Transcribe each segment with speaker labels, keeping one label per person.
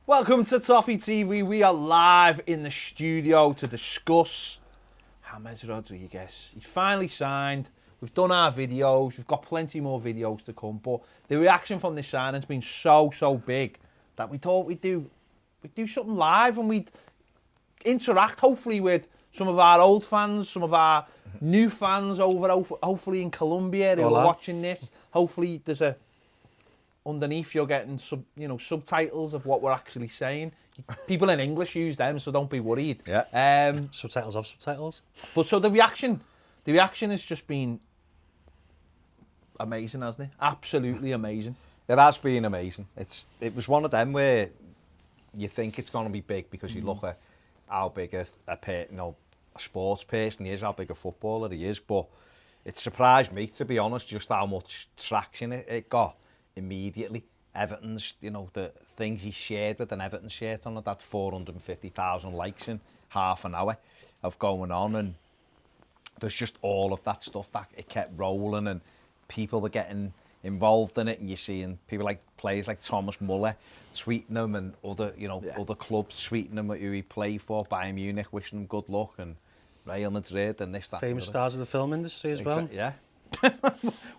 Speaker 1: Welcome to Toffee TV. We are live in the studio to discuss James Rodríguez. He's finally signed. We've done our videos. We've got plenty more videos to come. But the reaction from this signing has been so big that we thought we'd do something live and we'd interact hopefully with some of our old fans, some of our new fans hopefully in Colombia who are watching this. Hopefully there's underneath you're getting subtitles of what we're actually saying. People in English use them, so don't be worried.
Speaker 2: Yeah. Subtitles of subtitles.
Speaker 1: But so the reaction has just been amazing, hasn't it? Absolutely amazing.
Speaker 3: It has been amazing. It was one of them where you think it's going to be big because you look at how big a sports person he is, how big a footballer he is. But it surprised me, to be honest, just how much traction it got immediately. Everton's, the things he shared with an Everton shirt on it, that 450,000 likes in half an hour of going on, and there's just all of that stuff that it kept rolling, and people were getting involved in it, and you're seeing people like players like Thomas Muller tweeting him, and other clubs tweeting him who he played for, Bayern Munich wishing him good luck, and Real Madrid and this, that.
Speaker 2: Famous stars of the film industry as well.
Speaker 3: Yeah.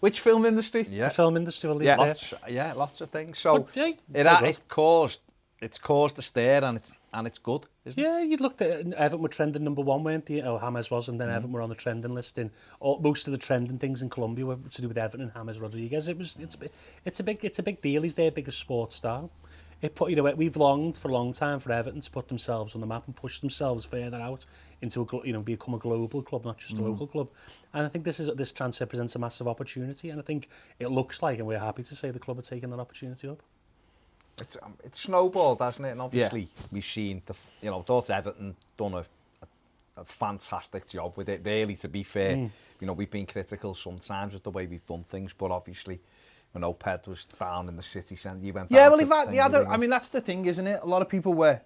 Speaker 1: Which film industry?
Speaker 2: Yeah. The film industry will leave it
Speaker 3: there. Lots of things. So
Speaker 2: it's
Speaker 3: caused a stir, and it's good, isn't it?
Speaker 2: Yeah, you looked at Everton were trending #1, weren't they? Oh, James was, and then Everton were on the trending list. Most of the trending things in Colombia were to do with Everton and James Rodríguez. It's a big deal. He's their biggest sports star. We've longed for a long time for Everton to put themselves on the map and push themselves further out into become a global club, not just a local club. And I think this transfer presents a massive opportunity, and I think it looks like, and we're happy to say, the club are taking that opportunity up.
Speaker 3: It's snowballed, hasn't it? And obviously we've seen thought Everton done a fantastic job with it. Really, to be fair, we've been critical sometimes with the way we've done things, but obviously, when Oped was down in the city centre, you went.
Speaker 1: Yeah, well, I mean, that's the thing, isn't it? A lot of people were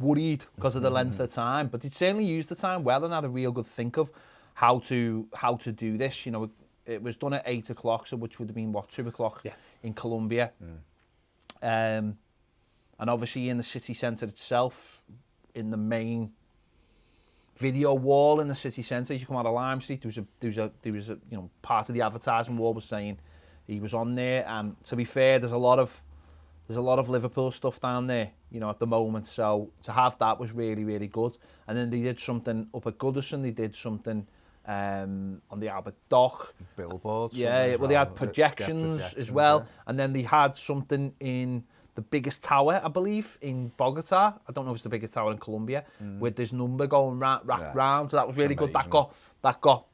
Speaker 1: worried because of the length of time, but they certainly used the time well and had a real good think of how to do this. It was done at 8 o'clock, so which would have been 2 o'clock in Colombia, and obviously in the city centre itself, in the main video wall in the city centre, as you come out of Lime Street, there was a part of the advertising wall was saying he was on there. And to be fair, there's a lot of Liverpool stuff down there, at the moment. So to have that was really, really good. And then they did something up at Goodison. They did something on the Albert Dock.
Speaker 3: Billboards.
Speaker 1: Yeah, well, they had projections as well. Yeah. And then they had something in the biggest tower, I believe, in Bogota. I don't know if it's the biggest tower in Colombia, with this number going round. So that was really good. That got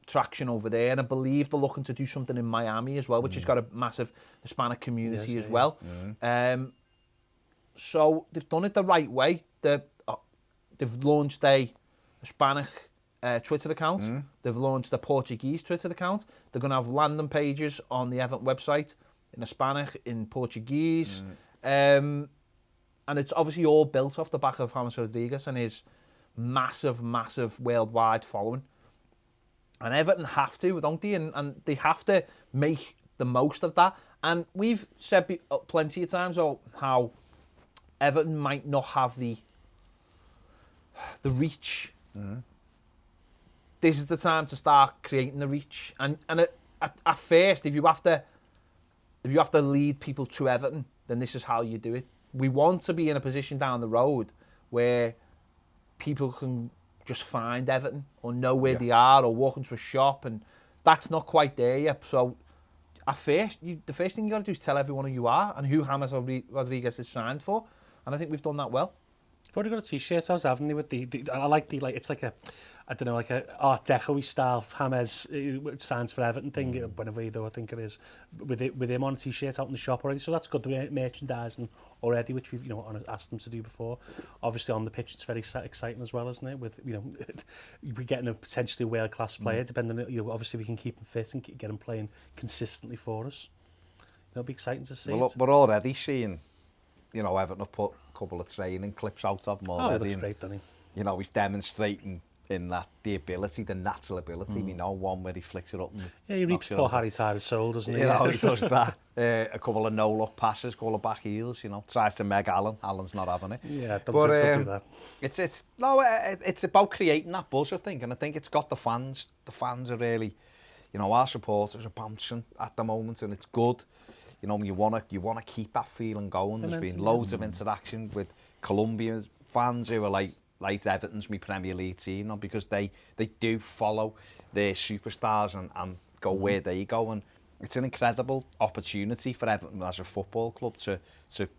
Speaker 1: traction over there. And I believe they're looking to do something in Miami as well, which has got a massive Hispanic community as well. So they've done it the right way. They've launched a Hispanic Twitter account. They've launched a Portuguese Twitter account. They're going to have landing pages on the Everton website in Hispanic, in Portuguese. And it's obviously all built off the back of James Rodríguez and his massive worldwide following. And Everton have to, don't they? And they have to make the most of that. And we've said plenty of times how Everton might not have the reach. This is the time to start creating the reach. And at first, if you have to lead people to Everton, then this is how you do it. We want to be in a position down the road where people can just find Everton or know where they are or walk into a shop, and that's not quite there yet. So at first, the first thing you got to do is tell everyone who you are and who James Rodríguez is signed for, and I think we've done that well.
Speaker 2: You've already got a t-shirt I was having with I like it's like a, I don't know, like a Art Deco style James signs for Everton thing, whenever though I think it is, with him on a t-shirt out in the shop already, so that's good. The merchandising already, which we've asked them to do before. Obviously on the pitch it's very exciting as well, isn't it? With we're getting a potentially world-class player, depending on obviously we can keep him fit and get him playing consistently for us. It'll be exciting to see.
Speaker 3: Well, we're already seeing, Everton have put a couple of training clips out of him already.
Speaker 2: He looks great, doesn't he?
Speaker 3: He's demonstrating in that the ability, the natural ability. We know one where he flicks it up. And
Speaker 2: Yeah, he reaps poor Harry Tyler's soul, doesn't he?
Speaker 3: You know, he does that. A couple of no-look passes, couple of back heels, you know, tries to meg Alan. Alan's not having it.
Speaker 2: Yeah, don't do that.
Speaker 3: It's about creating that buzz, I think, and I think it's got the fans. The fans are really, you know, our supporters are bouncing at the moment, and it's good. You know, you wanna keep that feeling going. There's been loads of interaction with Colombian fans who are like Everton's my Premier League team, you know, because they do follow their superstars and go where they go, and it's an incredible opportunity for Everton as a football club to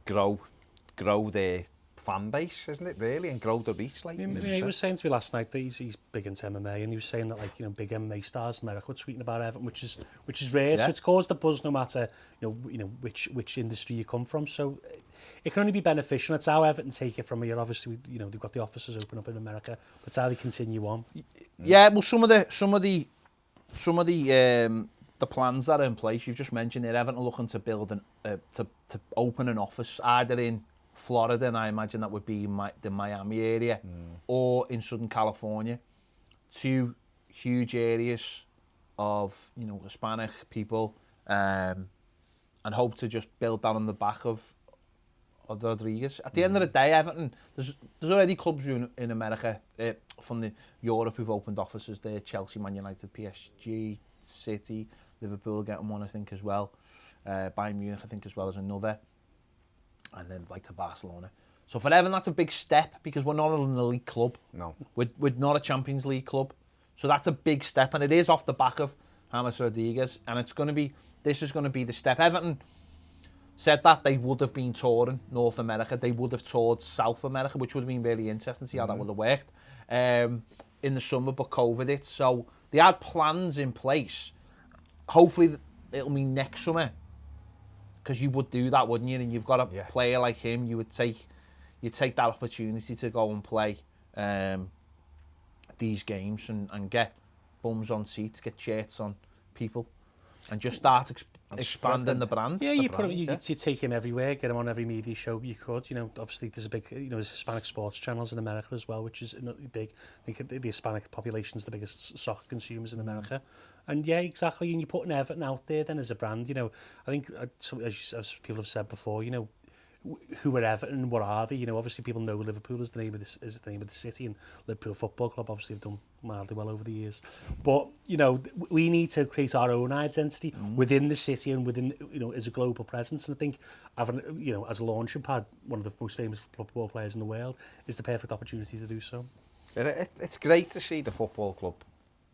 Speaker 3: grow their fan base, isn't it, really, and grow the reach. Like
Speaker 2: he was saying to me last night that he's big into MMA, and he was saying that, like, you know, big MMA stars in America were tweeting about Everton, which is rare. So it's caused a buzz no matter you know which industry you come from. So it can only be beneficial. It's how Everton take it from here. Obviously, you know, they've got the offices open up in America, but it's how they continue on.
Speaker 1: Yeah, well, some of the plans that are in place, you've just mentioned it. Everton are looking to build to open an office either in Florida, and I imagine that would be the Miami area, or in Southern California. Two huge areas of, you know, Hispanic people, and hope to just build that on the back of Rodríguez. At the end of the day, Everton, there's already clubs in America from Europe who've opened offices there. Chelsea, Man United, PSG, City, Liverpool getting one, I think, as well. Bayern Munich, I think, as well as another. And then like to Barcelona. So for Everton, that's a big step, because we're not an elite club. No. We're not a Champions League club. So that's a big step, and it is off the back of James Rodríguez, and this is going to be the step. Everton said that they would have been touring North America. They would have toured South America, which would have been really interesting to see how that would have worked in the summer, but COVID hit. So they had plans in place. Hopefully it'll be next summer, because you would do that, wouldn't you? And you've got a player like him, you'd take that opportunity to go and play these games and get bums on seats, get shirts on people, and just start expanding the brand.
Speaker 2: Yeah, you take him everywhere, get him on every media show you could. You know, obviously there's a big, you know, there's Hispanic sports channels in America as well, which is big. I think the Hispanic population is the biggest soccer consumers in America. And yeah, exactly. And you're putting Everton out there then as a brand. You know, I think as people have said before, you know, who are Everton and what are they? You know, obviously people know Liverpool is the name of the city, and Liverpool Football Club obviously have done mildly well over the years. But you know, we need to create our own identity within the city and within, you know, as a global presence. And I think having, you know, as a launching pad, one of the most famous football players in the world is the perfect opportunity to do so.
Speaker 3: It's great to see the football club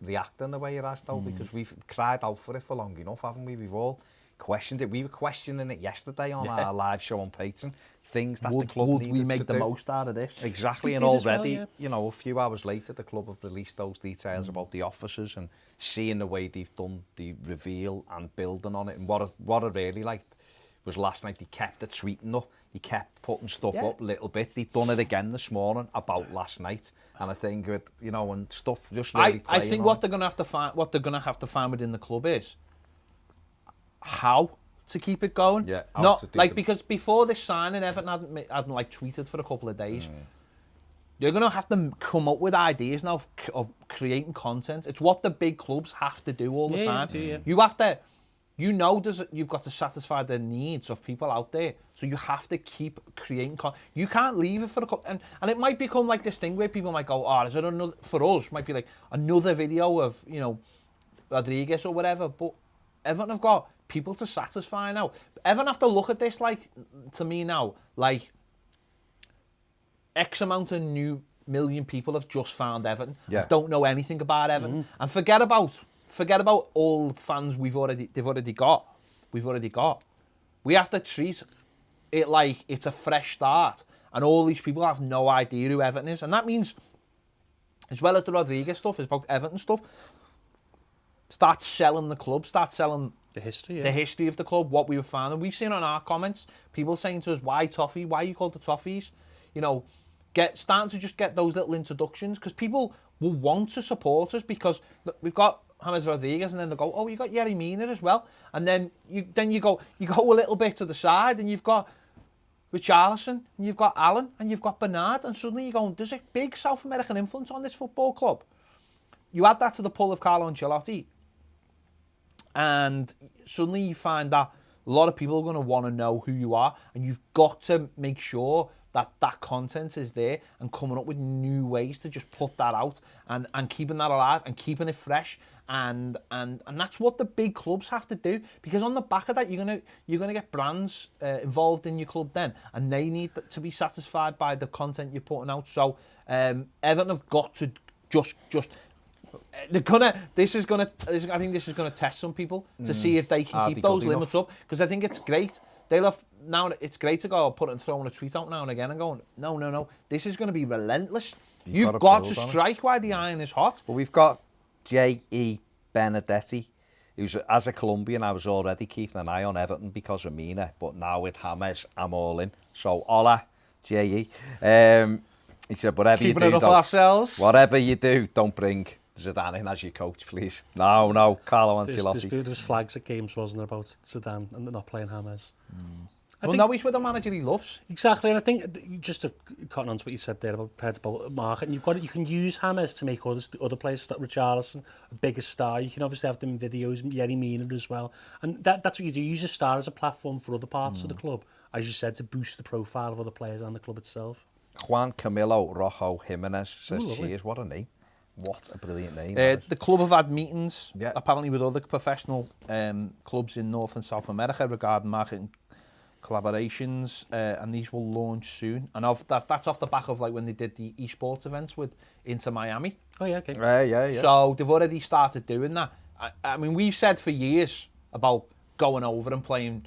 Speaker 3: reacting the way it has, though, because we've cried out for it for long enough, haven't we? We've all questioned it. We were questioning it yesterday on our live show on Patreon. Things that the club needed
Speaker 1: we make
Speaker 3: to
Speaker 1: the
Speaker 3: do.
Speaker 1: Most out of this?
Speaker 3: Exactly, and already, you know, a few hours later, the club have released those details about the officers, and seeing the way they've done the reveal and building on it. And what I really liked was last night they kept the tweeting up. They kept putting stuff up little bits. They've done it again this morning about last night, and I think it, you know, and stuff just really.
Speaker 1: I think what they're going to have to find, within the club is how to keep it going. Yeah, not like, because before this signing, Everton hadn't like tweeted for a couple of days. You're going to have to come up with ideas now of creating content. It's what the big clubs have to do all the time. You have to. You know, you've got to satisfy the needs of people out there. So you have to keep creating content. You can't leave it for a couple... And it might become like this thing where people might go, is there another... For us, might be like another video of, you know, Rodríguez or whatever. But Everton have got people to satisfy now. Everton have to look at this, like, to me now, like, X amount of new million people have just found Everton. Don't know anything about Everton. And forget about all the fans we've already got. We have to treat it like it's a fresh start, and all these people have no idea who Everton is. And that means, as well as the Rodríguez stuff, it's about Everton stuff. Start selling the club, start selling the history of the club, what we were founded. We've seen on our comments people saying to us, "Why Toffee? Why are you called the Toffees?" You know, starting to just get those little introductions, because people will want to support us, because look, we've got James Rodríguez, and then they go, "Oh, you got Yerry Mina as well," and then you go a little bit to the side, and you've got Richarlison, and you've got Allen, and you've got Bernard, and suddenly you're going, there's a big South American influence on this football club. you add that to the pull of Carlo Ancelotti, and suddenly you find that a lot of people are going to want to know who you are, and you've got to make sure that that content is there and coming up with new ways to just put that out and keeping that alive and keeping it fresh. And that's what the big clubs have to do, because on the back of that you're gonna get brands involved in your club then, and they need to be satisfied by the content you're putting out. So Everton have got to just they're gonna. I think this is gonna test some people to see if they can keep those limits up, because I think it's great. Now it's great to go throwing a tweet out now and again and going, no, this is going to be relentless. You've got to strike while the iron is hot.
Speaker 3: But we've got J.E. Benedetti, who's, as a Colombian, I was already keeping an eye on Everton because of Mina, but now with James, I'm all in. So, hola, J.E. He said,
Speaker 1: keeping it up for ourselves.
Speaker 3: Whatever you do, don't bring Zidane in as your coach, please. No, Carlo Ancelotti.
Speaker 2: There's flags at games, wasn't there, about Zidane and not playing James.
Speaker 1: No, he's with a manager he loves.
Speaker 2: Exactly, and I think, just to cut on to what you said there about marketing, you can use James to make other players, Richarlison, a bigger star. You can obviously have them in videos, Yerry Mina as well. And that's what you do. Use a star as a platform for other parts of the club, as you said, to boost the profile of other players and the club itself.
Speaker 3: Juan Camilo Rojo Jimenez says, cheers, what a name. What a brilliant name.
Speaker 1: The club have had meetings, apparently, with other professional clubs in North and South America regarding marketing collaborations, and these will launch soon. And that's off the back of like when they did the esports events with Inter Miami.
Speaker 2: Oh yeah, okay.
Speaker 3: Yeah.
Speaker 1: So they've already started doing that. I mean, we've said for years about going over and playing,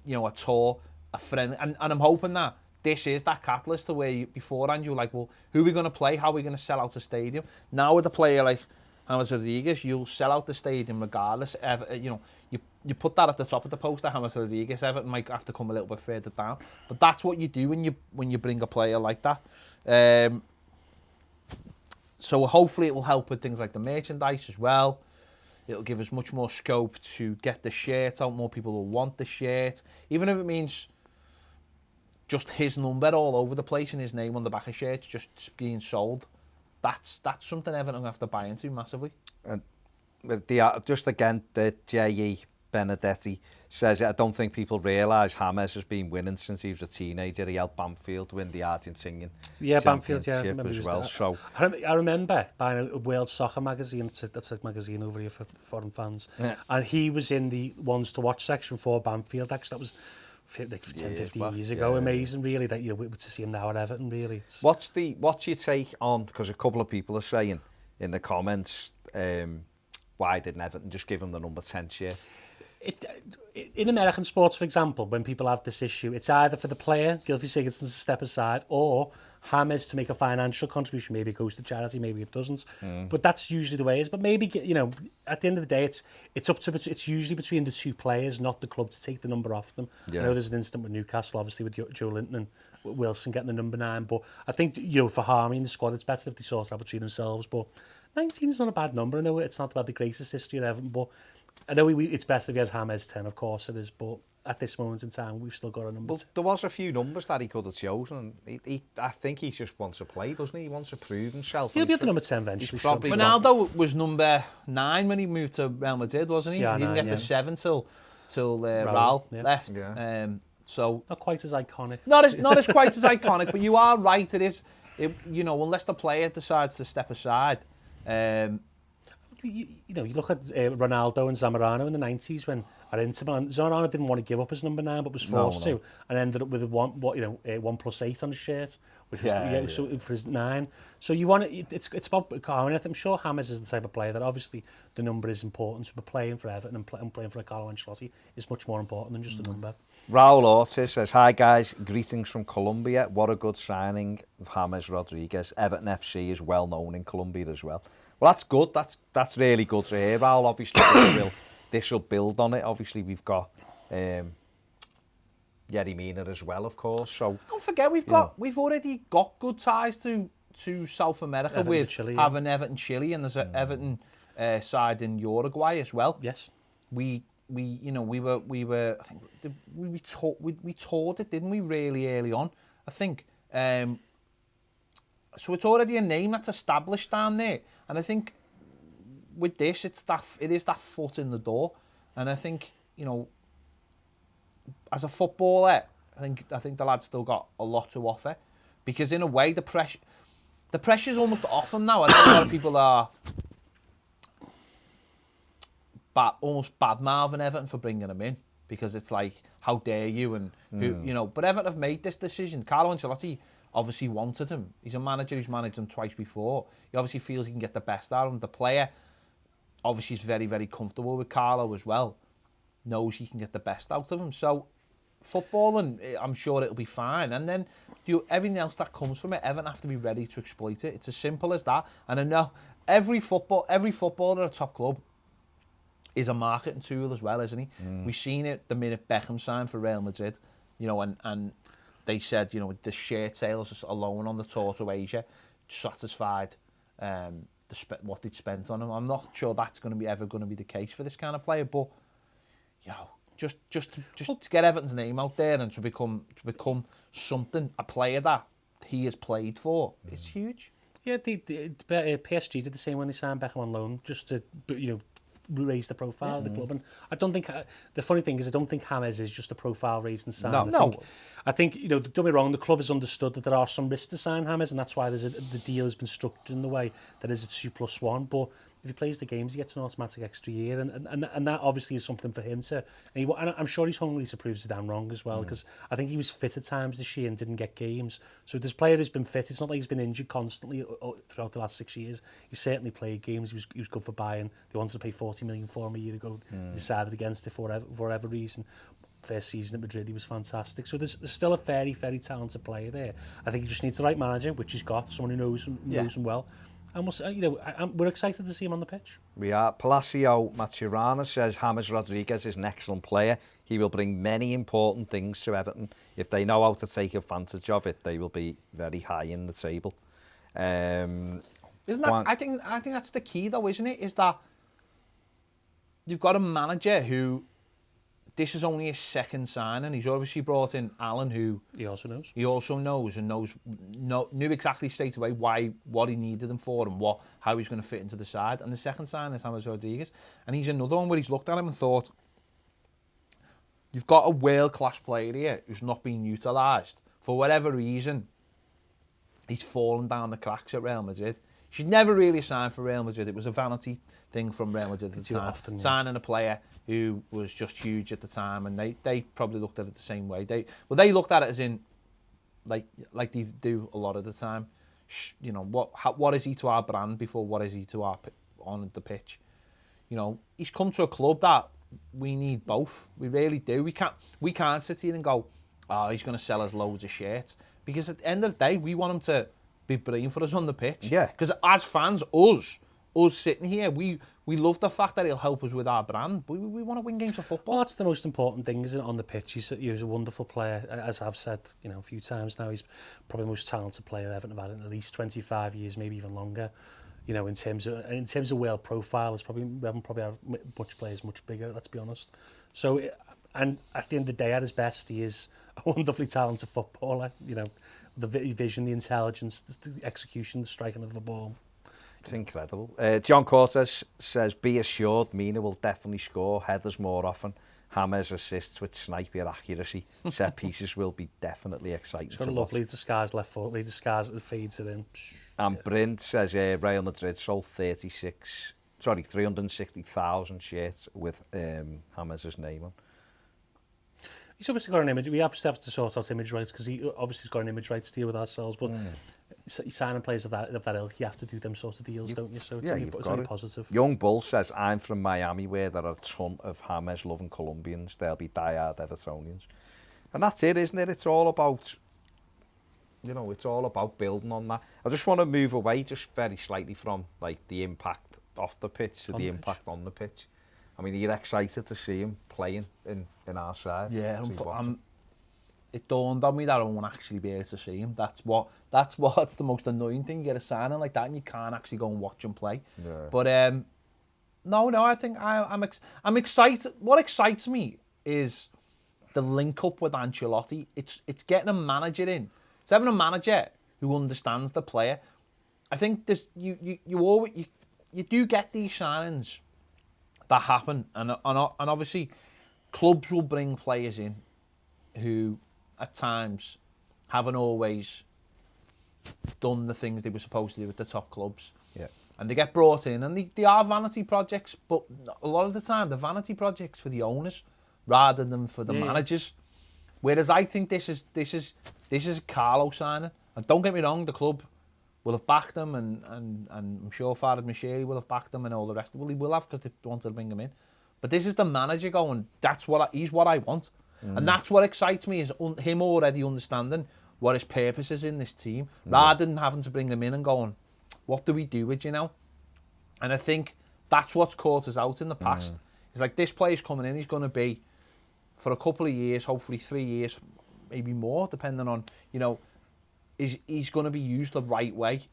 Speaker 1: a tour, a friend, and I'm hoping that this is that catalyst to where beforehand you were like, well, who are we going to play? How are we going to sell out a stadium? Now with a player like James Rodríguez, you'll sell out the stadium regardless. You put that at the top of the poster, James Rodríguez. Everton might have to come a little bit further down, but that's what you do when you bring a player like that. So hopefully it will help with things like the merchandise as well. It'll give us much more scope to get the shirt out. More people will want the shirt, even if it means just his number all over the place and his name on the back of shirts just being sold. That's something Everton have to buy into massively. And
Speaker 3: just again, the J.E. Benedetti says, I don't think people realise James has been winning since he was a teenager. He helped Banfield win the Argentinian
Speaker 2: Championship
Speaker 3: as well. So
Speaker 2: I remember buying a World Soccer magazine. That's a magazine over here for foreign fans. Yeah. And he was in the ones to watch section for Banfield. Actually, that was like 10, 15 years ago. Yeah. Amazing, really, that to see him now at Everton, really.
Speaker 3: What's your take on, because a couple of people are saying in the comments, why didn't Everton just give him the number 10 shirt?
Speaker 2: In American sports, for example, when people have this issue, it's either for the player, Gylfi Sigurdsson, to step aside, or James to make a financial contribution. Maybe it goes to charity, maybe it doesn't. But that's usually the way it is. But maybe, at the end of the day, it's usually between the two players, not the club, to take the number off them. Yeah. I know there's an incident with Newcastle, obviously, with Joe Linton and Wilson getting the number 9. But I think, for harmony in the squad, it's better if they sort out between themselves. But 19 is not a bad number. I know it's not about the greatest history of Everton, but I know it's best if he has James 10, of course it is, but at this moment in time, we've still got a number.
Speaker 3: Well, there was a few numbers that he could have chosen. I think he just wants to play, doesn't he? He wants to prove himself.
Speaker 2: He'll be at the number 10 eventually.
Speaker 1: Ronaldo was number 9 when he moved to Real Madrid, wasn't he? He didn't get the 7 till Raul left. Yeah. So
Speaker 2: not quite as iconic.
Speaker 1: Not as quite as iconic, but you are right. It is. Unless the player decides to step aside.
Speaker 2: You look at Ronaldo and Zamorano in the 90s when at Inter Milan. Zamorano didn't want to give up his number 9, but was forced to, and ended up with a 1+8 on his shirt, which was so for his 9. So you want it's about harmony. I'm sure James is the type of player that obviously the number is important, but playing for Everton and playing for Carlo Ancelotti is much more important than just the number.
Speaker 3: Raul Ortiz says, "Hi guys, greetings from Colombia. What a good signing of James Rodríguez. Everton FC is well known in Colombia as well." Well, that's good. That's really good to hear, Raul. Obviously, this will build on it. Obviously, we've got Yerry Mina as well, of course. So
Speaker 1: don't forget, we've already got good ties to South America with Chile, having Everton Chile, and there's an Everton side in Uruguay as well.
Speaker 2: Yes,
Speaker 1: we were. I think we toured it, didn't we? Really early on, I think. So it's already a name that's established down there. And I think with this, it is that foot in the door, and I think, you know, as a footballer, I think the lad's still got a lot to offer, because in a way the pressure's almost off him now. I think a lot of people are almost bad-mouthing Everton for bringing him in, because it's like, how dare you, and who, you know. But Everton have made this decision. Carlo Ancelotti obviously wanted him. He's a manager who's managed him twice before. He obviously feels he can get the best out of him. The player obviously is very, very comfortable with Carlo as well. Knows he can get the best out of him. So footballing, I'm sure it'll be fine. And then everything else that comes from it, Everton have to be ready to exploit it. It's as simple as that. And I know every footballer at a top club is a marketing tool as well, isn't he? We've seen it the minute Beckham signed for Real Madrid, you know, and they said, you know, the shirt sales alone on the tour to Asia satisfied what they'd spent on him. I'm not sure that's ever going to be the case for this kind of player, but you know, just to get Everton's name out there and to become something, a player that he has played for, it's huge.
Speaker 2: Yeah, PSG did the same when they signed Beckham on loan, just to, you know, raise the profile of the club. And I don't think, the funny thing is, I don't think James is just a profile raising sign. I think, you know, don't get me wrong, the club has understood that there are some risks to sign James, and that's why the deal has been structured in the way that is a 2+1. But if he plays the games, he gets an automatic extra year, and that obviously is something for him to. And I'm sure he's hungry to prove us damn wrong as well, because I think he was fit at times this year and didn't get games. So this player has been fit. It's not like he's been injured constantly throughout the last 6 years. He certainly played games. He was good for Bayern. They wanted to pay 40 million for him a year ago. They decided against it for whatever reason. First season at Madrid, he was fantastic. So there's still a very, very talented player there. I think he just needs the right manager, which he's got, someone who knows him well. And we're excited to see him on the pitch.
Speaker 3: We are. Palacio Maturana says James Rodríguez is an excellent player. He will bring many important things to Everton. If they know how to take advantage of it, they will be very high in the table.
Speaker 1: Isn't that? I think that's the key, though, isn't it? Is that you've got a manager who, this is only his second signing. He's obviously brought in Alan, who
Speaker 2: he also knows
Speaker 1: and knew exactly straight away what he needed him for and how he's going to fit into the side. And the second sign is James Rodríguez, and he's another one where he's looked at him and thought, you've got a world-class player here who's not being utilised for whatever reason. He's fallen down the cracks at Real Madrid. He should never really sign for Real Madrid. It was a vanity thing from Real Madrid at the time.
Speaker 2: Often,
Speaker 1: signing a player who was just huge at the time, and they probably looked at it the same way. They looked at it as in, like they do a lot of the time. You know, what is he to our brand before what is he to our on the pitch? You know, he's come to a club that we need both. We really do. We can't sit here and go, oh, he's going to sell us loads of shirts, because at the end of the day, we want him to be brilliant for us on the pitch.
Speaker 3: Yeah.
Speaker 1: Because as fans, us sitting here, we love the fact that he'll help us with our brand. We want to win games of football.
Speaker 2: Well, that's the most important thing, isn't it, on the pitch? He's a wonderful player, as I've said, you know, a few times now. He's probably the most talented player Everton have had in at least 25 years, maybe even longer. You know, in terms of world profile, we haven't probably had much players much bigger. Let's be honest. So, and at the end of the day, at his best, he is a wonderfully talented footballer. You know, the vision, the intelligence, the execution, the striking of the ball.
Speaker 3: It's incredible. John Cortez says, be assured Mina will definitely score headers more often. James assists with sniper accuracy. Set pieces will be definitely exciting.
Speaker 2: He's got a lovely disguised left foot. He disguised it, feeds it in.
Speaker 3: And Brint says Real Madrid sold 360,000 shirts with James' name on.
Speaker 2: He's obviously got an image. We obviously have to sort out image rights, because he obviously has got an image rights deal with ourselves. But signing players of that ilk, you have to do them sort of deals, don't you? So it's only positive.
Speaker 3: Young Bull says, I'm from Miami, where there are a ton of James loving Colombians. They'll be diehard Evertonians. And that's it, isn't it? It's all about, you know, it's all about building on that. I just want to move away just very slightly from like the impact off the pitch to the impact on the pitch. I mean, you're excited to see him playing in our side.
Speaker 1: Yeah, it dawned on me that I won't actually be able to see him. That's what's the most annoying thing. You get a signing like that and you can't actually go and watch him play. Yeah. But no, I think I'm excited. What excites me is the link up with Ancelotti. It's getting a manager in. It's having a manager who understands the player. I think this you do get these signings that happen, and obviously clubs will bring players in who at times haven't always done the things they were supposed to do at the top clubs.
Speaker 3: Yeah.
Speaker 1: And they get brought in, and they are vanity projects, but a lot of the time they're vanity projects for the owners rather than for the managers. Whereas I think this is a Carlo signing, and don't get me wrong, the club will have backed them, and I'm sure Farhad Moshiri will have backed them, and all the rest of it. Well, he will have, because they wanted to bring him in. But this is the manager going, he's what I want. And that's what excites me, is him already understanding what his purpose is in this team, rather than having to bring him in and going, what do we do with you now? And I think that's what's caught us out in the past. It's like, this player's coming in, he's going to be, for a couple of years, hopefully 3 years, maybe more, depending on, he's going to be used the right way.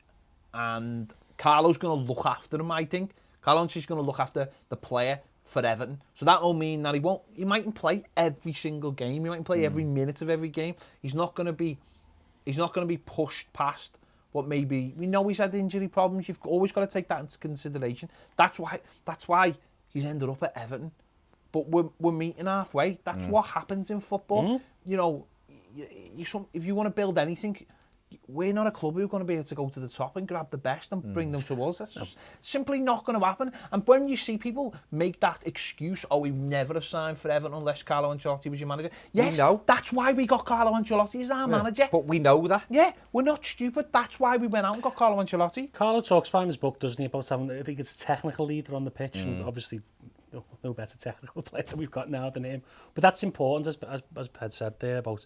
Speaker 1: And Carlo's going to look after him, I think. Carlo's just going to look after the player for Everton. So that will mean that he mightn't play every single game. He mightn't play every minute of every game. He's not going to be pushed past what maybe, we know he's had injury problems. You've always got to take that into consideration. That's why he's ended up at Everton. But we're meeting halfway. That's what happens in football. If you want to build anything, we're not a club who're going to be able to go to the top and grab the best and bring them to us. That's just simply not going to happen. And when you see people make that excuse, we never have signed for Everton unless Carlo Ancelotti was your manager. Yes, that's why we got Carlo Ancelotti as our manager.
Speaker 3: But we know that.
Speaker 1: Yeah, we're not stupid. That's why we went out and got Carlo Ancelotti.
Speaker 2: Carlo talks about in his book, doesn't he, about having, I think it's a technical leader on the pitch, and obviously no better technical player than we've got now than him. But that's important, as Ped said there, about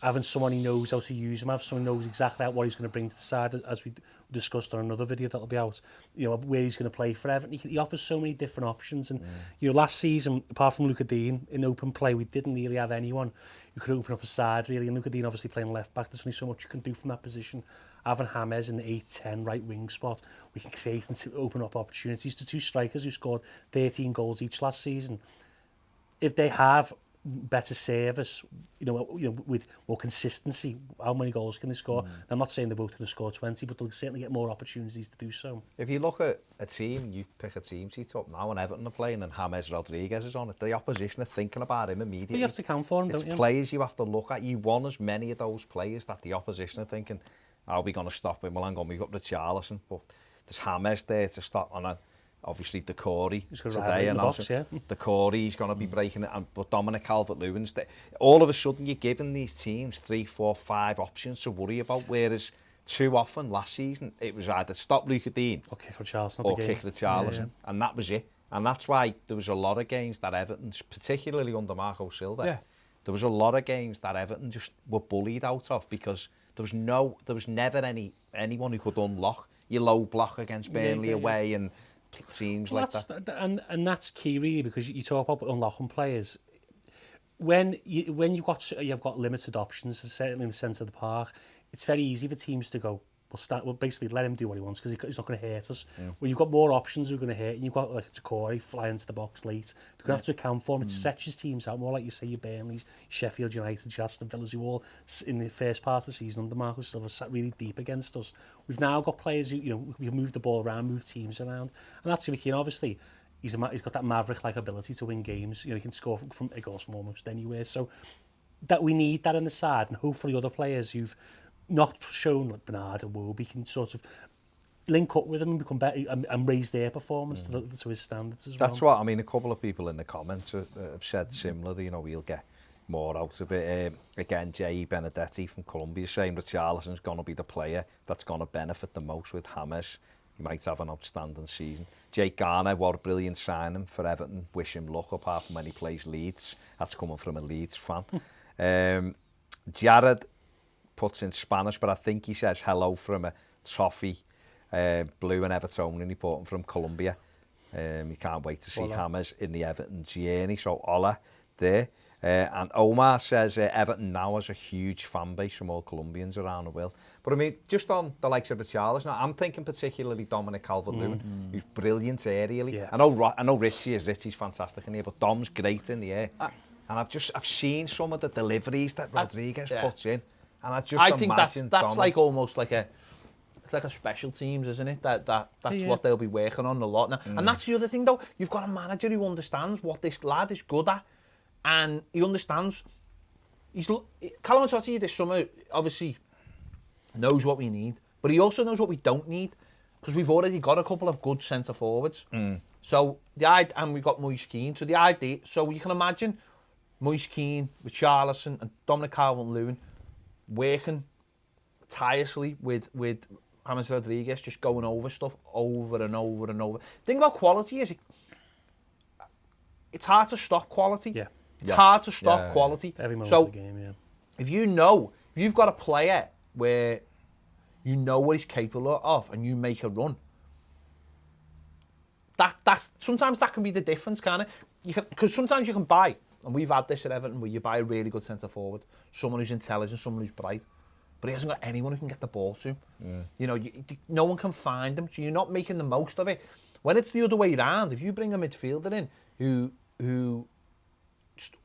Speaker 2: having someone he knows how to use him, have someone who knows exactly what he's going to bring to the side, as we discussed on another video that'll be out, where he's going to play for Everton. He offers so many different options. And, last season, apart from Luca Dean, in open play, we didn't really have anyone who could open up a side, really. And Luca Dean obviously playing left back, there's only so much you can do from that position. Having James in the 8-10 right wing spot, we can create and open up opportunities to two strikers who scored 13 goals each last season. If they have better service, with more consistency, how many goals can they score? I'm not saying they're both going to score 20, but they'll certainly get more opportunities to do so.
Speaker 3: If you look at a team, you pick a team sheet up now, and Everton are playing, and James Rodríguez is on it, the opposition are thinking about him immediately.
Speaker 2: But you have to count for him, don't you?
Speaker 3: It's players you have to look at. You want as many of those players that the opposition are thinking, are we going to stop him? Well, hang on, we've got Richarlison, but there's James there to stop on obviously the Corey today, and the Corey, he's going to be breaking it, but Dominic Calvert-Lewin's all of a sudden you're giving these teams 3, 4, 5 options to worry about, whereas too often last season it was either stop Luca Dean
Speaker 2: or kick Richarlison,
Speaker 3: and that was it. And that's why there was a lot of games that Everton, particularly under Marco Silva, there was a lot of games that Everton just were bullied out of, because there was never anyone who could unlock your low block against Burnley away and teams like that.
Speaker 2: And that's key, really, because you talk about unlocking players. When you've got limited options, certainly in the centre of the park, it's very easy for teams to go, we'll basically let him do what he wants, because he's not going to hurt us. When you've got more options who are going to hurt, and you've got like Corey flying into the box late, they're going to have to account for him. It stretches teams out more, like you say, your Burnleys, Sheffield United, Aston Villas, who all in the first part of the season under Marco Silva sat really deep against us. We've now got players who we move the ball around, move teams around, and that's Jimmy Keane. Obviously, he's got that maverick-like ability to win games. He can score from almost anywhere. So that we need that in the side, and hopefully other players who've not shown, like Bernard and Wobie, can sort of link up with him and become better and raise their performance to his standards as well.
Speaker 3: That's what I mean. A couple of people in the comments have said similarly. We'll get more out of it. Again, J.E. Benedetti from Colombia saying Richarlison's going to be the player that's going to benefit the most with James. He might have an outstanding season. Jake Garner, what a brilliant signing for Everton. Wish him luck, apart from when he plays Leeds. That's coming from a Leeds fan. Jared puts in Spanish, but I think he says hello from a Toffee, blue and Evertonian reporting from Colombia. You can't wait to see James in the Everton journey. So hola there. And Omar says Everton now has a huge fan base from all Colombians around the world. But I mean, just on the likes of Richarlison, I'm thinking particularly Dominic Calvert-Lewin, who's brilliant aerially. Yeah. I know Richie's fantastic in here, but Dom's great in the air. And I've seen some of the deliveries that Rodríguez puts in. And I think that's like almost like
Speaker 1: it's like a special teams, isn't it? That's what they'll be working on a lot now. And that's the other thing, though. You've got a manager who understands what this lad is good at, and he understands. Callum Ancelotti this summer obviously knows what we need, but he also knows what we don't need, because we've already got a couple of good centre forwards. So and we've got Moise Kean. So the idea, so you can imagine Moise Kean with Charlison and Dominic Calvert-Lewin working tirelessly with James Rodríguez, just going over stuff over and over and over. The thing about quality is it's hard to stop quality.
Speaker 2: Yeah.
Speaker 1: It's hard to stop quality.
Speaker 2: Every moment
Speaker 1: so
Speaker 2: of the game, yeah.
Speaker 1: If you've got a player where you know what he's capable of and you make a run, that's sometimes that can be the difference, can't it? Because sometimes you can buy, and we've had this at Everton, where you buy a really good centre forward, someone who's intelligent, someone who's bright, but he hasn't got anyone who can get the ball to him. You know, no one can find him, so you're not making the most of it. When it's the other way around, if you bring a midfielder in who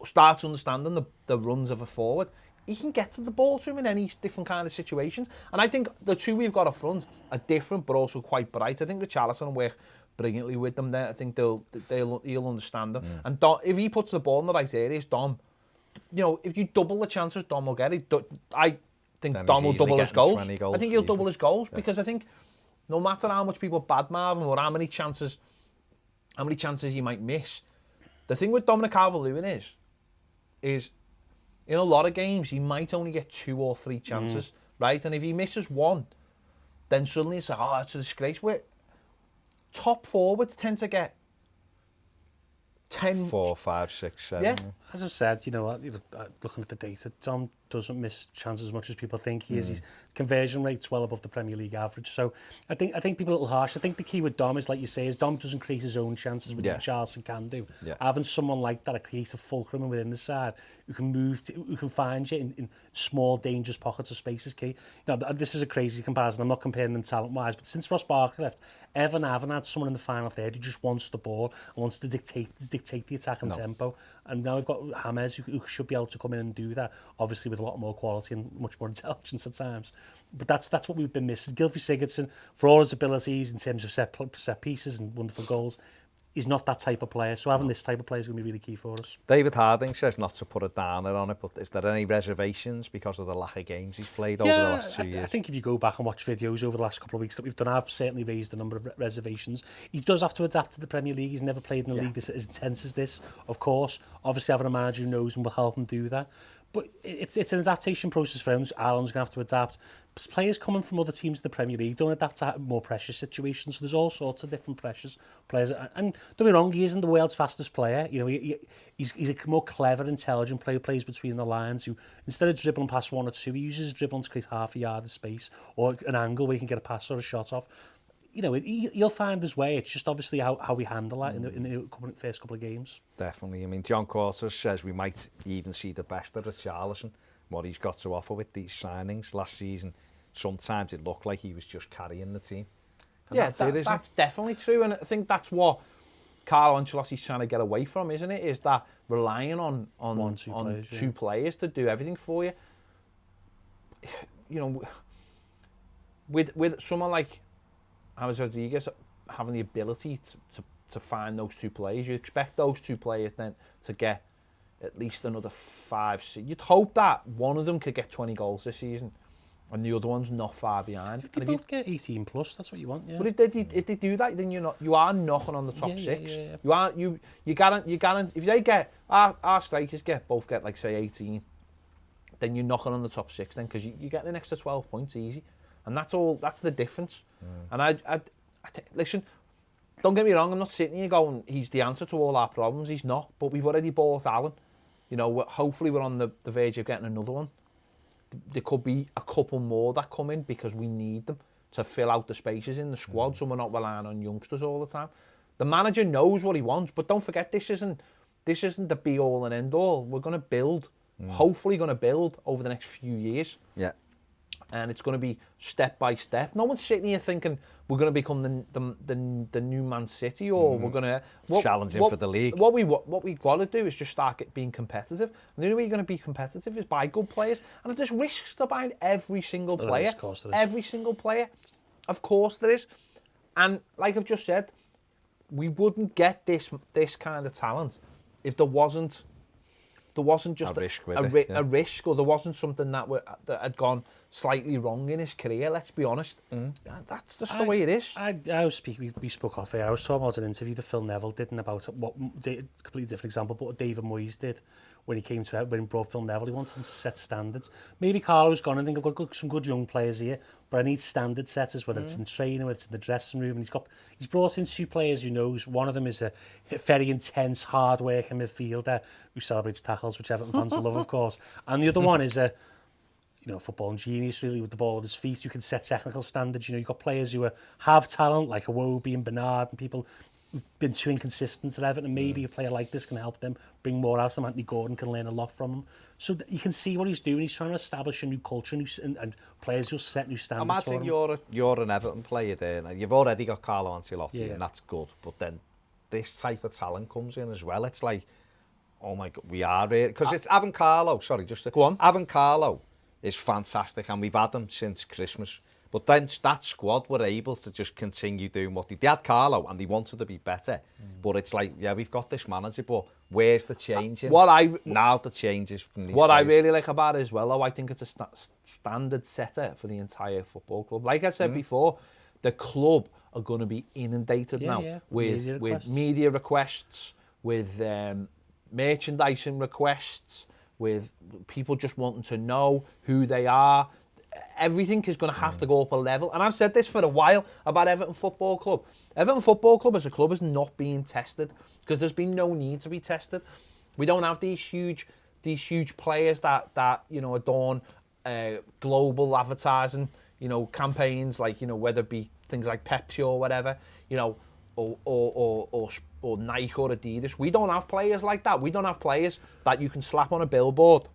Speaker 1: starts understanding the runs of a forward, he can get to the ball to him in any different kind of situations. And I think the two we've got up front are different, but also quite bright. I think Richarlison will work brilliantly with them there. I think he'll understand them. And if he puts the ball in the right areas, Dom, you know, if you double the chances Dom will get, I think then Dom will double his goals. I think he'll double his goals, because I think no matter how much people badmouth him or how many chances he might miss, the thing with Dominic Calvert-Lewin is in a lot of games he might only get 2 or 3 chances, right? And if he misses one, then suddenly it's like, oh, it's a disgrace. Top forwards tend to get 10...
Speaker 3: 4, 5, 6, 7.
Speaker 1: Yeah.
Speaker 2: As I've said, you know, looking at the data, Dom doesn't miss chances as much as people think he is. His conversion rate's well above the Premier League average. So I think people are a little harsh. I think the key with Dom is, like you say, is Dom doesn't create his own chances, which Charlison can do. Having someone like that, a creative fulcrum within the side, who can who can find you in small, dangerous pockets of space is key. Now, this is a crazy comparison. I'm not comparing them talent-wise, but since Ross Barker left, Everton haven't had someone in the final third who just wants the ball and wants to dictate the attack and tempo. And now we've got James who should be able to come in and do that, obviously with a lot more quality and much more intelligence at times. But that's what we've been missing. Gylfi Sigurdsson, for all his abilities in terms of set pieces and wonderful goals, he's not that type of player. So having this type of player is going to be really key for us.
Speaker 3: David Harding says not to put a downer on it, but is there any reservations because of the lack of games he's played over the last 2 years?
Speaker 2: I think if you go back and watch videos over the last couple of weeks that we've done, I've certainly raised a number of reservations. He does have to adapt to the Premier League. He's never played in a league that's as intense as this, of course. Obviously having a manager who knows and will help him do that. But it's an adaptation process for him. Alan's going to have to adapt. Players coming from other teams in the Premier League don't adapt to more pressure situations. So there's all sorts of different pressures. Players, and don't be wrong, he isn't the world's fastest player. You know, he's a more clever, intelligent player who plays between the lines. Who instead of dribbling past 1 or 2, he uses dribbling to create half a yard of space or an angle where he can get a pass or a shot off. You know, he'll find his way. It's just obviously how we handle that in the first couple of games.
Speaker 3: Definitely. I mean, John Quarters says we might even see the best of Richarlison, what he's got to offer with these signings. Last season, sometimes it looked like he was just carrying the team. And that's
Speaker 1: definitely true. And I think that's what Carlo Ancelotti's trying to get away from, isn't it? Is that relying on two players to do everything for you. You know, with someone like James Rodríguez having the ability to find those 2 players, you expect those 2 players then to get at least another 5, 6. You'd hope that one of them could get 20 goals this season and the other one's not far behind.
Speaker 2: If they both get 18 plus, that's what you want, yeah.
Speaker 1: But if they do that, then you are knocking on the top 6. Yeah. You guarantee if they get our strikers both get like say 18, then you're knocking on the top 6 then, because you get an extra 12 points easy. And that's the difference. And I listen, don't get me wrong, I'm not sitting here going, he's the answer to all our problems. He's not. But we've already bought Alan. You know, hopefully we're on the verge of getting another one. There could be a couple more that come in because we need them to fill out the spaces in the squad, so we're not relying on youngsters all the time. The manager knows what he wants, but don't forget, this isn't the be all and end all. We're going to build, hopefully going to build over the next few years. Yeah. And it's going to be step by step. No one's sitting here thinking we're going to become the new Man City, or we're going to
Speaker 3: challenging for the league.
Speaker 1: What we've got to do is just start being competitive. And the only way you're going to be competitive is buy good players. And there's risks to buying every single player. Every single player. Of course there is. And like I've just said, we wouldn't get this kind of talent if there wasn't just a risk, or there wasn't something that had gone slightly wrong in his career. Let's be honest. That's just the way it is.
Speaker 2: We spoke off here. I was talking about an interview that Phil Neville did about what completely different example, but what David Moyes did when he brought Phil Neville. He wanted him to set standards. Maybe Carlo's gone and think I've got some good young players here, but I need standard setters, whether it's in training, whether it's in the dressing room. And he's brought in 2 players who knows. One of them is a very intense, hard-working midfielder who celebrates tackles, which Everton fans love, of course. And the other one is a footballing genius, really, with the ball at his feet, who can set technical standards. You've got players who have talent, like Iwobi and Bernard, and people who've been too inconsistent at Everton, and maybe a player like this can help them bring more out of them. Anthony Gordon can learn a lot from him. So you can see what he's doing. He's trying to establish a new culture and players who'll set new standards for him.
Speaker 3: Imagine you're an Everton player there. Now, you've already got Carlo Ancelotti, and that's good. But then this type of talent comes in as well. It's like, oh my God, we are really... Because it's having Carlo,
Speaker 1: Go on.
Speaker 3: Having Carlo is fantastic, and we've had him since Christmas. But then that squad were able to just continue doing what they had Carlo, and they wanted to be better. But it's like, yeah, we've got this manager, but where's the change in? Now the changes from these
Speaker 1: What players. I really like about it as well, though, I think it's a standard setter for the entire football club. Like I said before, the club are going to be inundated now with media requests, with merchandising requests, with people just wanting to know who they are. Everything is going to have to go up a level. And I've said this for a while about Everton Football Club. Everton Football Club as a club is not being tested because there's been no need to be tested. We don't have these huge players that adorn global advertising, campaigns, like, whether it be things like Pepsi or whatever, or Nike or Adidas. We don't have players like that. We don't have players that you can slap on a billboard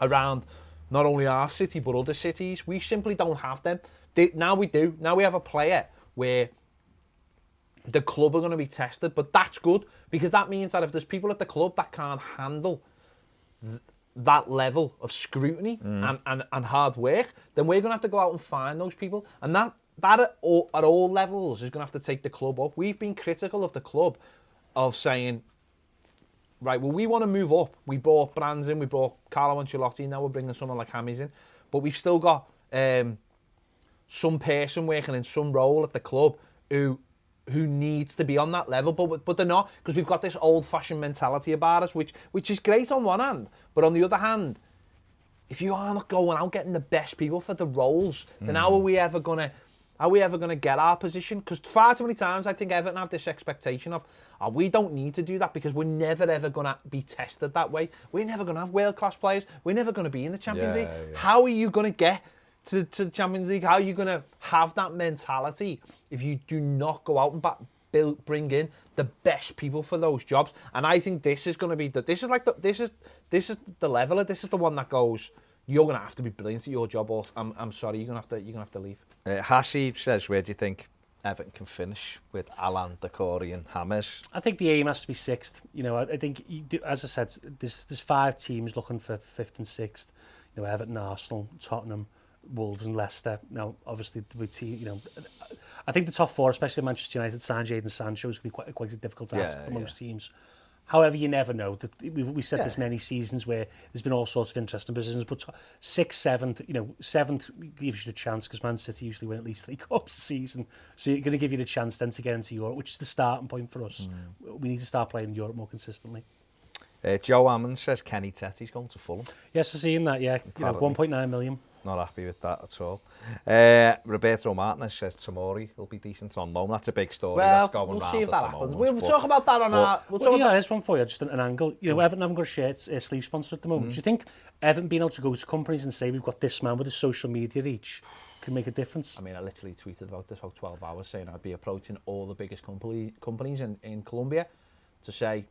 Speaker 1: around not only our city but other cities. We simply don't have them. Now we do. Now we have a player where the club are going to be tested, but that's good because that means that if there's people at the club that can't handle that level of scrutiny and hard work, then we're going to have to go out and find those people. And that at all levels is going to have to take the club up. We've been critical of the club of saying, right, well, we want to move up. We brought brands in, we brought Carlo Ancelotti, now we're bringing someone like James in. But we've still got some person working in some role at the club who needs to be on that level, but they're not, because we've got this old-fashioned mentality about us, which is great on one hand, but on the other hand, if you are not going out getting the best people for the roles, then how are we ever going to get our position? Because far too many times I think Everton have this expectation of, we don't need to do that because we're never ever going to be tested that way. We're never going to have world-class players. We're never going to be in the Champions League. Yeah. How are you going to get to the Champions League? How are you going to have that mentality if you do not go out and bring in the best people for those jobs? And I think this is going to be this is the leveler. This is the one that goes, you're going to have to be brilliant at your job, or I'm sorry, you're going to have to leave.
Speaker 3: Hasib says, where do you think Everton can finish with Alan, Decore and James?
Speaker 2: I think the aim has to be 6th. I think, as I said, there's 5 teams looking for 5th and 6th. Everton, Arsenal, Tottenham, Wolves and Leicester. Now, obviously, I think the top 4, especially Manchester United, Jadon Sancho, is going to be quite a difficult task for most teams. However, you never know. We've said this many seasons where there's been all sorts of interesting positions, but 6th, 7th, 7th gives you the chance, because Man City usually win at least 3 cups a season. So you're going to give you the chance then to get into Europe, which is the starting point for us. We need to start playing in Europe more consistently.
Speaker 3: Joe Hammond says Kenny Tetty's going to Fulham.
Speaker 2: Yes, I've seen that, yeah. 1.9 million.
Speaker 3: Not happy with that at all. Roberto Martinez says Tomori will be decent on loan. That's a big story. That's going
Speaker 1: we'll
Speaker 3: round
Speaker 1: see if that happens.
Speaker 3: Moment,
Speaker 1: we'll talk about that on our...
Speaker 2: There's one for you, just an angle. Everton haven't got a sleeve sponsor at the moment. Do you think Everton being able to go to companies and say, we've got this man with his social media reach, can make a difference?
Speaker 1: I mean, I literally tweeted about this for 12 hours, saying I'd be approaching all the biggest companies in Colombia to say,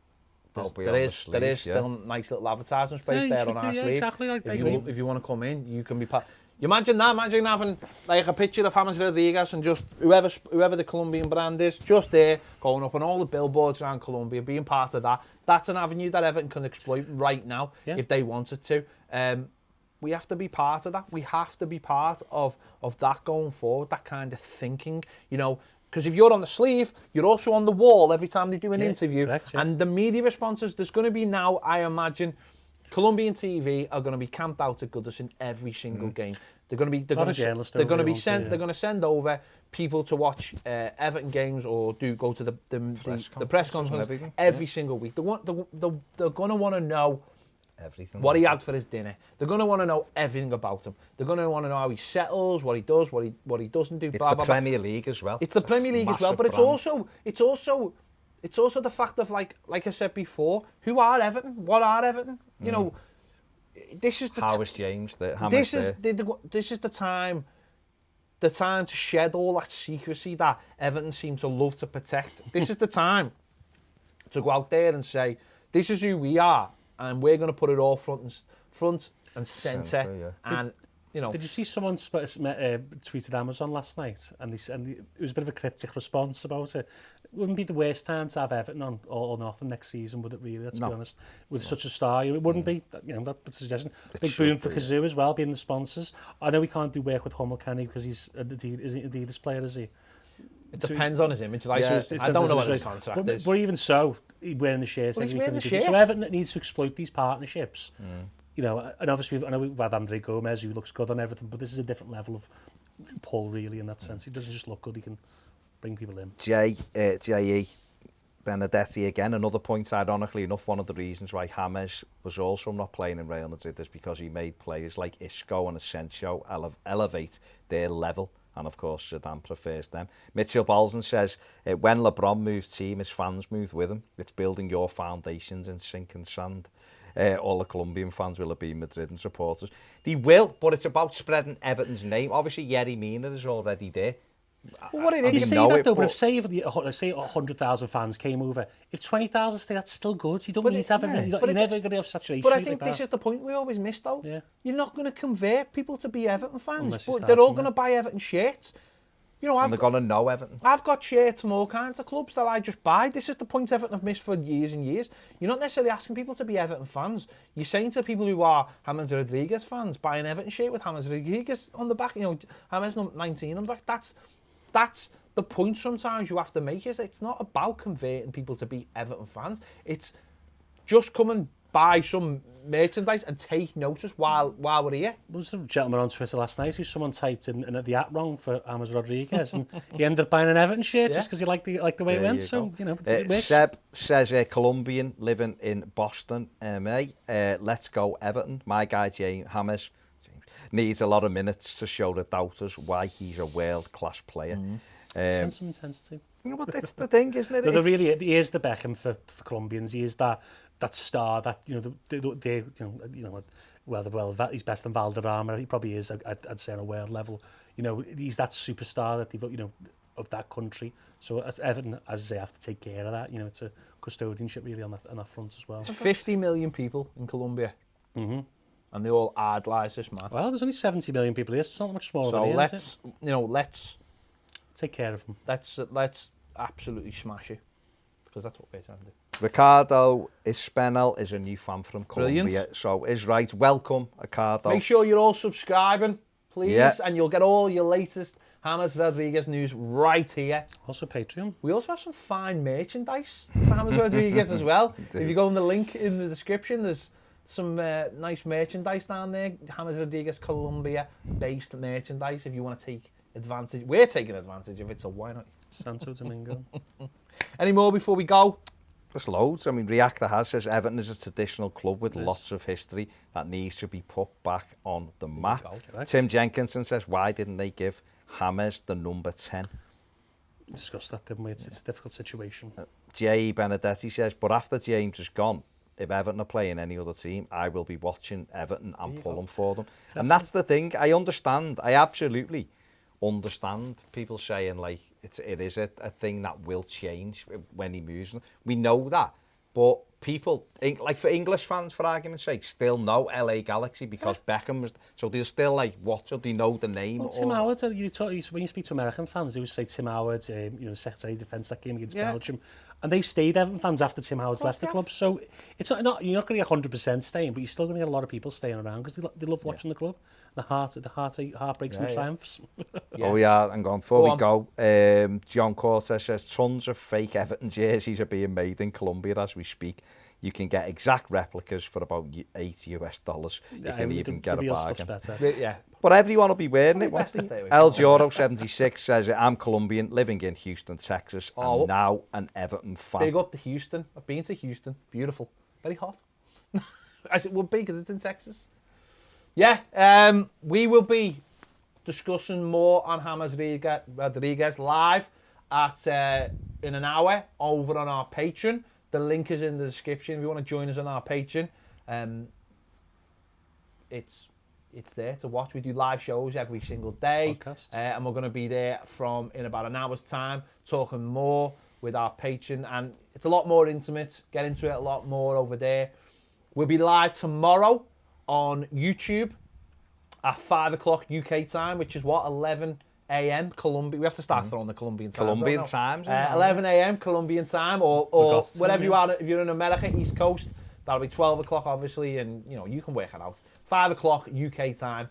Speaker 1: there is still nice little advertising space there on our sleeve.
Speaker 2: Exactly,
Speaker 1: if you want to come in, you can be part. You imagine having like a picture of James Rodríguez and just whoever the Colombian brand is, just there, going up on all the billboards around Colombia, being part of that. That's an avenue that Everton can exploit right now if they wanted to. We have to be part of that. We have to be part of that going forward, that kind of thinking, you know, because if you're on the sleeve, you're also on the wall every time they do an interview.
Speaker 2: Correct, yeah.
Speaker 1: And the media responses, there's going to be now, I imagine, Colombian TV are going to be camped out at Goodison every single game. They're going to be, they're going to send over people to watch Everton games or go to the press conference every single week. They're going to want to know
Speaker 3: everything.
Speaker 1: What he had for his dinner. They're going to want to know everything about him. They're going to want to know how he settles, what he does, what he doesn't do.
Speaker 3: It's the Premier League as well.
Speaker 1: It's the Premier League as well, but it's also the fact of like I said before, who are Everton? What are Everton? You know, this is the
Speaker 3: how is James?
Speaker 1: This is the time to shed all that secrecy that Everton seem to love to protect. This is the time to go out there and say, this is who we are, and we're going to put it all front and centre. Yeah. And you know,
Speaker 2: did you see someone tweeted Amazon last night, and it was a bit of a cryptic response about it. It wouldn't be the worst time to have Everton on or nothing next season, would it really? Let's be honest. With such a star, it wouldn't be. You know, that's a suggestion. Big boom for Kazoo as well, being the sponsors. I know he can't do work with Hummel, can he? Because he's isn't Adidas player, is he?
Speaker 1: It depends on his image. Like, I don't know what his contract is.
Speaker 2: But even so, he's wearing the shirt.
Speaker 1: He's wearing the shirt.
Speaker 2: So Everton needs to exploit these partnerships. You know, and obviously I know we've had Andre Gomez, who looks good on everything, but this is a different level of pull, really, in that sense. He doesn't just look good; he can bring people in.
Speaker 3: J.E. Benedetti again. Another point, ironically enough, one of the reasons why James was also not playing in Real Madrid is because he made players like Isco and Asensio elevate their level. And of course, Zidane prefers them. Mitchell Bolton says, when LeBron moves team, his fans move with him. It's building your foundations in sinking sand. All the Colombian fans will have been Madrid and supporters. They will, but it's about spreading Everton's name. Obviously, Yerry Mina is already there.
Speaker 2: Well, what it is, you say that though, but if say 100,000 fans came over, if 20,000 stay, that's still good. You don't need to have everything. You're never going to have saturation.
Speaker 1: But I think this is the point we always miss, though.
Speaker 2: Yeah.
Speaker 1: You're not going to convert people to be Everton fans, but they're all going to buy Everton shirts. You know,
Speaker 3: they're going to know Everton.
Speaker 1: I've got shirts from all kinds of clubs that I just buy. This is the point Everton have missed for years and years. You're not necessarily asking people to be Everton fans. You're saying to people who are James Rodríguez fans, buy an Everton shirt with James Rodríguez on the back. You know, James 19 on the back. That's the point sometimes you have to make. Is it's not about converting people to be Everton fans. It's just come and buy some merchandise and take notice while we're here.
Speaker 2: There was a gentleman on Twitter last night who someone typed in the app wrong for James Rodríguez, and he ended up buying an Everton shirt just because he liked the way it went. So you know, it works.
Speaker 3: Seb says Colombian living in Boston, MA. Let's go Everton. My guy James needs a lot of minutes to show the doubters why he's a world-class player.
Speaker 2: Sense some intensity.
Speaker 3: You know, but that's the thing, isn't it?
Speaker 2: No, he is the Beckham for Colombians. He is that star that he's best than Valderrama. He probably is. I'd say on a world level. You know, he's that superstar that they've of that country. So Everton, as I say, have to take care of that. You know, it's a custodianship really on that front as well.
Speaker 1: There's 50 million people in Colombia. And they all idolise this man.
Speaker 2: Well, there's only 70 million people here, so it's not much smaller than here, is it?
Speaker 1: Let's
Speaker 2: take care of them.
Speaker 1: Let's absolutely smash it, because that's what we're trying to do.
Speaker 3: Ricardo Ispenel is a new fan from Colombia.
Speaker 1: Brilliant.
Speaker 3: So is right. Welcome, Ricardo.
Speaker 1: Make sure you're all subscribing, please, and you'll get all your latest James Rodríguez news right here.
Speaker 2: Also Patreon.
Speaker 1: We also have some fine merchandise for James Rodríguez as well. If you go on the link in the description, there's some nice merchandise down there. James Rodríguez Colombia-based merchandise. If you want to take advantage, we're taking advantage of it, so why not?
Speaker 2: Santo Domingo.
Speaker 1: Any more before we go?
Speaker 3: There's loads. I mean, Reactor says Everton is a traditional club with lots of history that needs to be put back on the map. Tim Jenkinson says, why didn't they give James the number 10?
Speaker 2: We discussed that, didn't we? It's a difficult situation.
Speaker 3: J.E. Benedetti says, but after James is gone, if Everton are playing any other team, I will be watching Everton and pulling for them. And that's the thing. I understand. I absolutely understand people saying, like, it is a thing that will change when he moves. We know that. But people, like for English fans, for argument's sake, still know LA Galaxy because Beckham was... So they're still like, what? So they know the name?
Speaker 2: Well, Tim Howard, when you speak to American fans, they always say Tim Howard, Secretary of Defence, that game against Belgium. And they've stayed Everton fans after Tim Howard's left the
Speaker 1: yeah.
Speaker 2: club. So it's not you're not going to get 100% staying, but you're still going to get a lot of people staying around because they love watching the club. The heartbreaks and triumphs.
Speaker 1: Yeah.
Speaker 3: Oh yeah, and before we go, John Cortez says tons of fake Everton jerseys are being made in Colombia as we speak. You can get exact replicas for about $80. You can even get a bargain.
Speaker 1: Yeah.
Speaker 3: But everyone will be wearing it, won't
Speaker 1: best to
Speaker 3: they?
Speaker 1: stay away
Speaker 3: El
Speaker 1: from
Speaker 3: Joro 76 says, I'm Colombian, living in Houston, Texas,
Speaker 1: Oh.
Speaker 3: and now an Everton fan.
Speaker 1: Big up to Houston. I've been to Houston. Beautiful. Very hot. As it would be because it's in Texas. Yeah, we will be discussing more on James Rodríguez live at in an hour over on our Patreon. The link is in the description if you want to join us on our Patreon. It's there to watch. We do live shows every single day, and we're going to be there in about an hour's time, talking more with our patron, and it's a lot more intimate. Get into it a lot more over there. We'll be live tomorrow on YouTube at 5 o'clock UK time, which is what, 11 a.m. Colombia. We have to start throwing the Colombian time.
Speaker 3: Colombian times.
Speaker 1: 11 a.m. Colombian time, or wherever you are. If you're in America, East Coast, that'll be 12 o'clock, obviously, and you can work it out. 5 o'clock UK time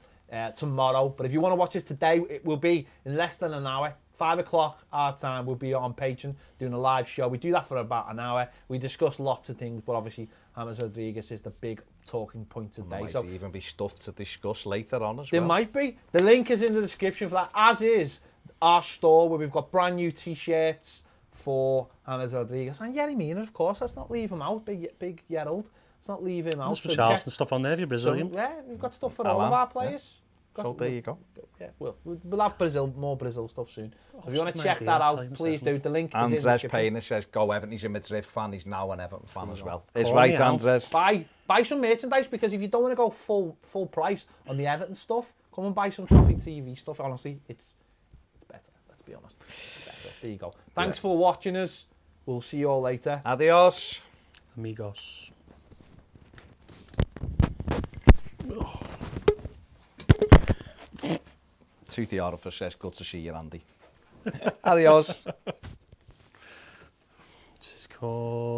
Speaker 1: tomorrow. But if you want to watch this today, it will be in less than an hour. 5 o'clock our time, we'll be on Patreon doing a live show. We do that for about an hour. We discuss lots of things, but obviously James Rodríguez is the big talking point today.
Speaker 3: There might even be stuff to discuss later on as well.
Speaker 1: There might be. The link is in the description for that, as is our store where we've got brand new t-shirts for James Rodríguez. And Yerry Mina, of course, let's not leave him out, big Gerald. Let's not leave him out.
Speaker 2: There's for Charleston stuff on there if you're Brazilian.
Speaker 1: So, yeah, we've got stuff for all of our players.
Speaker 3: So there you go.
Speaker 1: Yeah, we'll have more Brazil stuff soon. If you want to check that out, please do. The link is in the
Speaker 3: Andres
Speaker 1: description.
Speaker 3: Payne says, go Everton. He's a Madrid fan. He's now an Everton fan as well. It's right, Andres.
Speaker 1: Buy some merchandise, because if you don't want to go full price on the Everton stuff, come and buy some Toffee TV stuff. Honestly, it's better. Let's be honest. It's better. There you go. Thanks for watching us. We'll see you all later.
Speaker 3: Adios.
Speaker 2: Amigos.
Speaker 3: Tooth the orifice says, good to see you, Andy. Adios.
Speaker 2: This is called...